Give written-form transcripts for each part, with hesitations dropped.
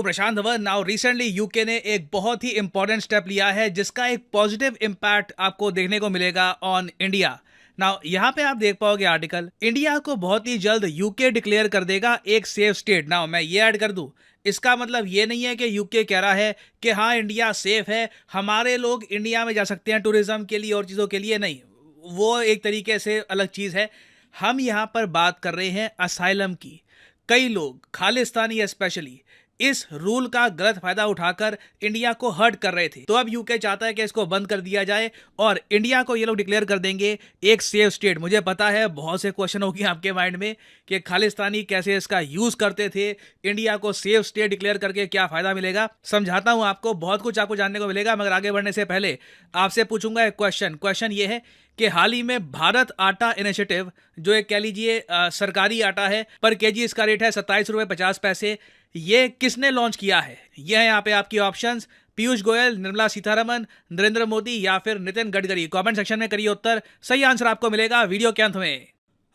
हूं प्रशांत Dhawan. Now recently UK ने एक बहुत ही इंपॉर्टेंट स्टेप लिया है जिसका एक पॉजिटिव इम्पैक्ट आपको देखने को मिलेगा ऑन इंडिया। नाउ यहाँ पे आप देख पाओगे आर्टिकल, इंडिया को बहुत ही जल्द यूके डिक्लेयर कर देगा एक सेफ स्टेट। नाउ मैं ये ऐड कर दूं, इसका मतलब ये नहीं है कि यूके कह रहा है कि हाँ इंडिया सेफ है, हमारे लोग इंडिया में जा सकते हैं टूरिज्म के लिए और चीज़ों के लिए। नहीं, वो एक तरीके से अलग चीज़ है। हम यहाँ पर बात कर रहे हैं असाइलम की। कई लोग खालिस्तानी स्पेशली इस रूल का गलत फायदा उठाकर इंडिया को हर्ट कर रहे थे, तो अब यूके चाहता है कि इसको बंद कर दिया जाए और इंडिया को ये लोग डिक्लेयर कर देंगे एक सेफ स्टेट। मुझे पता है बहुत से क्वेश्चन होगी आपके माइंड में कि खालिस्तानी कैसे इसका यूज करते थे, इंडिया को सेफ स्टेट डिक्लेयर करके क्या फायदा मिलेगा। समझाता हूं आपको, बहुत कुछ आपको जानने को मिलेगा। मगर आगे बढ़ने से पहले आपसे पूछूंगा एक क्वेश्चन ये है कि हाल ही में भारत आटा इनिशिएटिव, जो एक कह लीजिए सरकारी आटा है, पर केजी इसका रेट है 27.50 रुपए। ये किसने लॉन्च किया है? ये है यहाँ पे आपकी ऑप्शंस: पीयूष गोयल, निर्मला सीतारमण, नरेंद्र मोदी या फिर नितिन गडकरी। कमेंट सेक्शन में करिए उत्तर, सही आंसर आपको मिलेगा वीडियो के अंत में।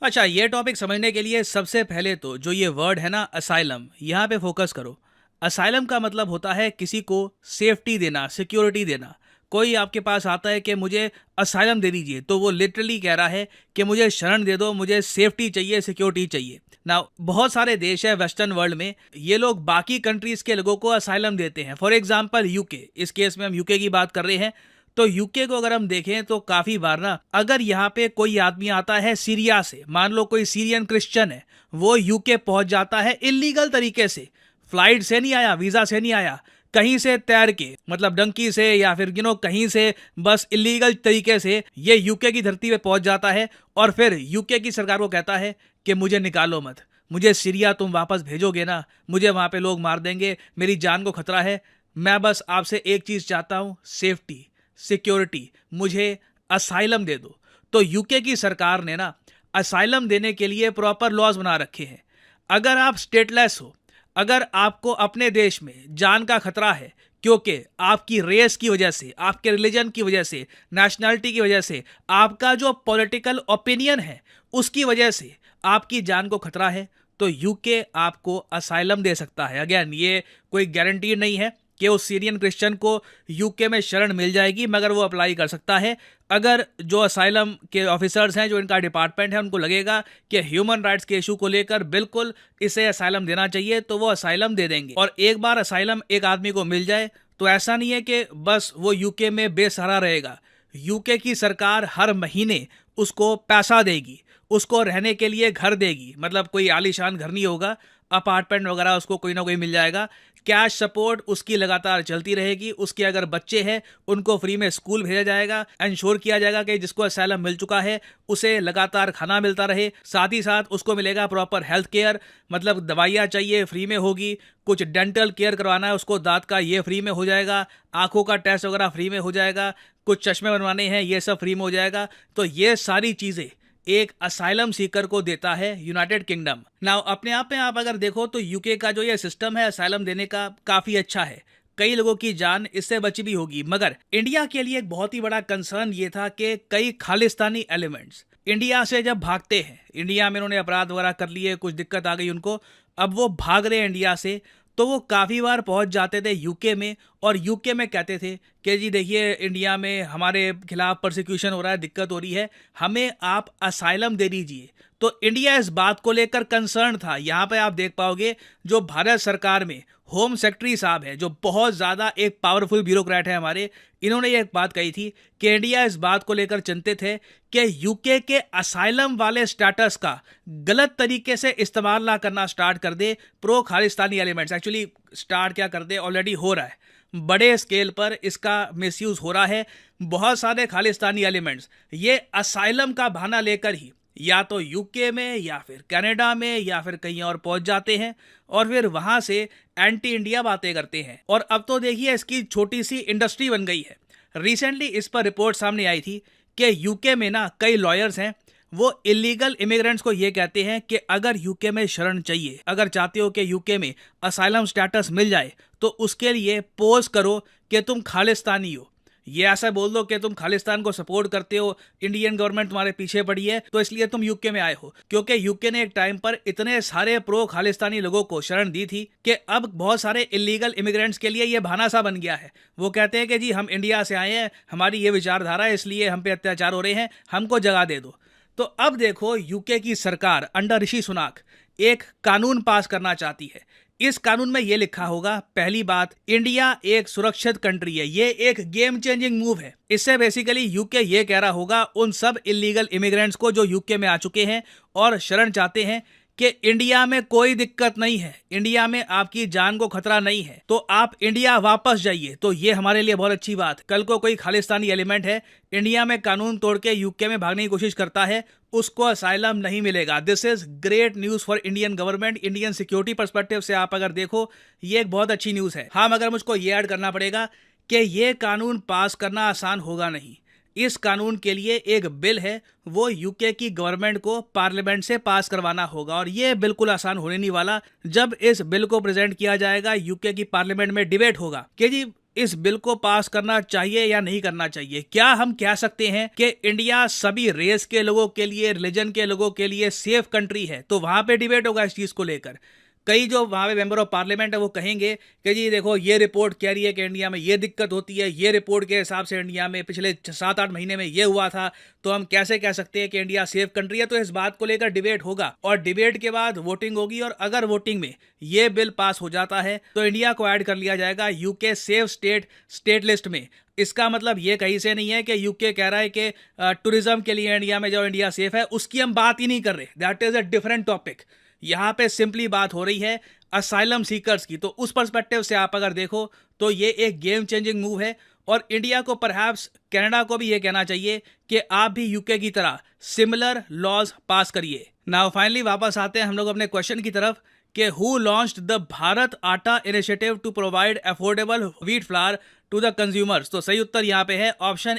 अच्छा, ये टॉपिक समझने के लिए सबसे पहले तो जो ये वर्ड है ना असाइलम, यहाँ पे फोकस करो। असाइलम का मतलब होता है किसी को सेफ्टी देना, सिक्योरिटी देना। कोई आपके पास आता है कि मुझे असाइलम दे दीजिए, तो वो लिटरली कह रहा है कि मुझे शरण दे दो, मुझे सेफ्टी चाहिए, सिक्योरिटी चाहिए ना। बहुत सारे देश है वेस्टर्न वर्ल्ड में, ये लोग बाकी कंट्रीज के लोगों को असाइलम देते हैं। फॉर एग्जांपल यूके, इस केस में हम यूके की बात कर रहे हैं, तो यूके को अगर हम देखें तो काफी बार ना, अगर यहाँ पे कोई आदमी आता है सीरिया से, मान लो कोई सीरियन क्रिश्चियन है, वो यूके पहुंच जाता है इलीगल तरीके से, फ्लाइट से नहीं आया, वीजा से नहीं आया, कहीं से तैर के, मतलब डंकी से या फिर कहीं से बस इलीगल तरीके से ये यूके की धरती पे पहुंच जाता है और फिर यूके की सरकार को कहता है कि मुझे निकालो मत, मुझे सीरिया तुम वापस भेजोगे ना, मुझे वहां पे लोग मार देंगे, मेरी जान को खतरा है, मैं बस आपसे एक चीज चाहता हूं, सेफ्टी, सिक्योरिटी, मुझे असाइलम दे दो। तो यूके की सरकार ने ना असाइलम देने के लिए प्रॉपर लॉज बना रखे हैं। अगर आप स्टेटलेस हो, अगर आपको अपने देश में जान का खतरा है क्योंकि आपकी रेस की वजह से, आपके रिलीजन की वजह से, नेशनैलिटी की वजह से, आपका जो पॉलिटिकल ओपिनियन है उसकी वजह से आपकी जान को खतरा है, तो यूके आपको असाइलम दे सकता है। अगेन, ये कोई गारंटी नहीं है कि उस सीरियन क्रिश्चियन को यूके में शरण मिल जाएगी, मगर वो अप्लाई कर सकता है। अगर जो असाइलम के ऑफिसर्स हैं, जो इनका डिपार्टमेंट है, उनको लगेगा कि ह्यूमन राइट्स के इशू को लेकर बिल्कुल इसे असाइलम देना चाहिए, तो वो असाइलम दे देंगे। और एक बार असाइलम एक आदमी को मिल जाए तो ऐसा नहीं है कि बस वो यूके में बेसहारा रहेगा। यूके की सरकार हर महीने उसको पैसा देगी, उसको रहने के लिए घर देगी, मतलब कोई आलीशान घर नहीं होगा, अपार्टमेंट वगैरह उसको कोई ना कोई मिल जाएगा। कैश सपोर्ट उसकी लगातार चलती रहेगी। उसके अगर बच्चे हैं उनको फ्री में स्कूल भेजा जाएगा। इंश्योर किया जाएगा कि जिसको असाइलम मिल चुका है उसे लगातार खाना मिलता रहे। साथ ही साथ उसको मिलेगा प्रॉपर हेल्थ केयर, मतलब दवाइयाँ चाहिए फ्री में होगी, कुछ डेंटल केयर करवाना है उसको दांत का, ये फ्री में हो जाएगा, आंखों का टेस्ट वगैरह फ्री में हो जाएगा, कुछ चश्मे बनवाने हैं ये सब फ्री में हो जाएगा। तो ये सारी चीज़ें एक असाइलम सीकर को देता है यूनाइटेड किंगडम। नाउ अपने आप में आप अगर देखो तो यूके का जो ये सिस्टम है असाइलम देने का, काफी अच्छा है। कई लोगों की जान इससे बची भी होगी। मगर इंडिया के लिए एक बहुत ही बड़ा कंसर्न ये था कि कई खालिस्तानी एलिमेंट्स इंडिया से जब भागते हैं, इंडिया में उन्होंने अपराध वगैरह कर लिए, कुछ दिक्कत आ गई उनको, अब वो भाग रहे हैं इंडिया से, तो वो काफ़ी बार पहुंच जाते थे यूके में और यूके में कहते थे कि जी देखिए इंडिया में हमारे खिलाफ प्रोसिक्यूशन हो रहा है, दिक्कत हो रही है, हमें आप असाइलम दे दीजिए। तो इंडिया इस बात को लेकर कंसर्न था। यहाँ पे आप देख पाओगे जो भारत सरकार में होम सेक्रेटरी साहब है, जो बहुत ज़्यादा एक पावरफुल ब्यूरोक्रेट है हमारे, इन्होंने ये एक बात कही थी कि इंडिया इस बात को लेकर चिंतित है कि यूके के असाइलम वाले स्टेटस का गलत तरीके से इस्तेमाल ना करना स्टार्ट कर दे pro Khalistani elements. Actually start क्या कर दे, ऑलरेडी हो रहा है, बड़े स्केल पर इसका मिसयूज हो रहा है। बहुत सारे खालिस्तानी एलिमेंट्स ये असाइलम का बहाना लेकर ही या तो यूके में या फिर कनाडा में या फिर कहीं और पहुंच जाते हैं और फिर वहां से एंटी इंडिया बातें करते हैं। और अब तो देखिए इसकी छोटी सी इंडस्ट्री बन गई है। रिसेंटली इस पर रिपोर्ट सामने आई थी कि यूके में ना कई लॉयर्स हैं, वो इलीगल इमिग्रेंट्स को ये कहते हैं कि अगर यूके में शरण चाहिए, अगर चाहते हो कि यूके में असाइलम स्टेटस मिल जाए, तो उसके लिए पोज करो कि तुम खालिस्तानी हो, ये ऐसा बोल दो कि तुम खालिस्तान को सपोर्ट करते हो, इंडियन गवर्नमेंट तुम्हारे पीछे पड़ी है, तो इसलिए तुम यूके में आए हो। क्योंकि यूके ने एक टाइम पर इतने सारे प्रो खालिस्तानी लोगों को शरण दी थी कि अब बहुत सारे इलीगल इमिग्रेंट्स के लिए ये बहाना सा बन गया है। वो कहते हैं कि जी हम इंडिया से आए हैं, हमारी ये विचारधारा है, इसलिए हम पे अत्याचार हो रहे हैं, हमको जगह दे दो। तो अब देखो यूके की सरकार अंडर ऋषि सुनाक एक कानून पास करना चाहती है। इस कानून में यह लिखा होगा, पहली बात, इंडिया एक सुरक्षित कंट्री है। ये एक गेम चेंजिंग मूव है। इससे बेसिकली यूके ये कह रहा होगा उन सब इलीगल इमिग्रेंट्स को जो यूके में आ चुके हैं और शरण चाहते हैं कि इंडिया में कोई दिक्कत नहीं है, इंडिया में आपकी जान को खतरा नहीं है, तो आप इंडिया वापस जाइए। तो ये हमारे लिए बहुत अच्छी बात। कल को कोई खालिस्तानी एलिमेंट है, इंडिया में कानून तोड़ के यूके में भागने की कोशिश करता है, उसको असाइलम नहीं मिलेगा। This is great news for Indian government. Indian security perspective से आप अगर देखो, ये एक बहुत अच्छी न्यूज है। हाँ, मगर मुझको ये ऐड करना पड़ेगा कि ये कानून पास करना आसान होगा नहीं। इस कानून के लिए एक बिल है, वो यूके की गवर्नमेंट को पार्लियामेंट से पास करवाना होगा, और ये बिल्कुल आसान होने नहीं वाला। जब इस बिल को प्रेजेंट किया जाएगा, यूके की पार्लियामेंट में डिबेट होगा कि जी इस बिल को पास करना चाहिए या नहीं करना चाहिए। क्या हम कह सकते हैं कि इंडिया सभी रेस के लोगों के लिए, रिलीजन के लोगों के लिए सेफ कंट्री है? तो वहां पे डिबेट होगा इस चीज को लेकर। कई जो वहाँ पे मेंबर ऑफ पार्लियामेंट है वो कहेंगे कि जी देखो ये रिपोर्ट कह रही है कि इंडिया में ये दिक्कत होती है, ये रिपोर्ट के हिसाब से इंडिया में पिछले 7-8 महीने में ये हुआ था, तो हम कैसे कह सकते हैं कि इंडिया सेफ कंट्री है? तो इस बात को लेकर डिबेट होगा, और डिबेट के बाद वोटिंग होगी, और अगर वोटिंग में ये बिल पास हो जाता है तो इंडिया को ऐड कर लिया जाएगा यूके सेफ स्टेट लिस्ट में। इसका मतलब ये कहीं से नहीं है कि यूके कह रहा है कि टूरिज्म के लिए इंडिया में जाओ, इंडिया सेफ है, उसकी हम बात ही नहीं कर रहे। That is a different topic. यहाँ पे सिंपली बात हो रही है असाइलम सीकर्स की। तो उस पर्सपेक्टिव से आप अगर देखो तो ये एक गेम चेंजिंग मूव है, और इंडिया को परहैप्स कनाडा को भी ये कहना चाहिए कि आप भी यूके की तरह सिमिलर लॉज पास करिए। नाउ फाइनली वापस आते हैं हम लोग अपने क्वेश्चन की तरफ कि who launched the Bharat Atta initiative to provide affordable wheat flour to the consumers. तो सही उत्तर यहाँ पे है ऑप्शन